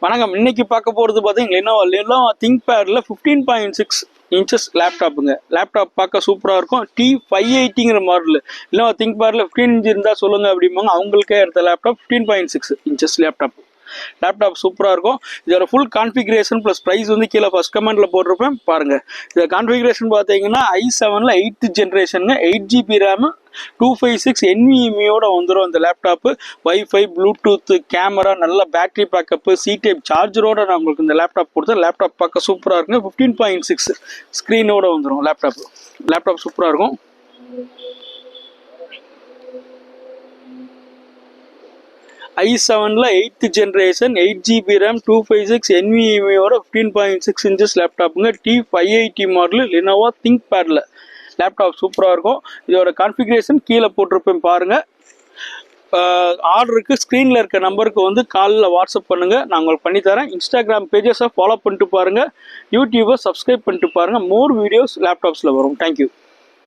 வணக்கம். இன்னைக்கு பார்க்க போகிறது பார்த்தீங்கன்னா லெனோவோ திங்க்பேடில் 15.6 இன்ச்சஸ் லேப்டாப்புங்க. லேப்டாப் பார்க்க சூப்பராக இருக்கும். T580ங்கிற மாடல். லெனோவோ திங்க்பேடில் 15 இன்ச் இருந்தால் சொல்லுங்கள் அப்படிம்பாங்க. அவங்களுக்கே எடுத்த லேப்டாப் 15.6 இன்ச்சஸ் லேப்டாப் சூப்பராக இருக்கும். இதோட ஃபுல் கான்ஃபிகரேஷன் ப்ளஸ் ப்ரைஸ் வந்து கீழே ஃபஸ்ட் கமெண்ட்டில் போட்டிருப்பேன் பாருங்கள். இதை கான்ஃபிகரேஷன் பார்த்தீங்கன்னா i7ல் 8th ஜென்ரேஷனுங்க. 8GB ரேமு 256 NVMe வந்துடும் அந்த லேப்டாப்பு. வைஃபை, ப்ளூடூத், கேமரா, நல்ல பேட்டரி பேக்கப்பு, C-டைப் சார்ஜரோட நான் உங்களுக்கு இந்த லேப்டாப் கொடுத்தேன். லேப்டாப் பார்க்க சூப்பராக இருக்குங்க. 15.6 ஸ்க்ரீனோட வந்துடும் லேப்டாப் சூப்பராக இருக்கும். i7ல் 8th generation 8GB RAM 256 NVMe 15.6 inches லேப்டாப்புங்க. T580 மாடல் லெனோவோ திங்க்பேடில் லேப்டாப் சூப்பராக இருக்கும். இதோட கான்ஃபிகரேஷன் கீழே போட்டிருப்பேன் பாருங்கள். ஆர்டருக்கு ஸ்க்ரீனில் இருக்க நம்பருக்கு வந்து காலில் வாட்ஸ்அப் பண்ணுங்கள், நான் உங்களுக்கு பண்ணித்தரேன். இன்ஸ்டாகிராம் பேஜஸை ஃபாலோ பண்ணிட்டு பாருங்கள், யூடியூபை சப்ஸ்கிரைப் பண்ணிட்டு பாருங்கள். மோர் வீடியோஸ் லேப்டாப்ஸில் வரும். தேங்க்யூ.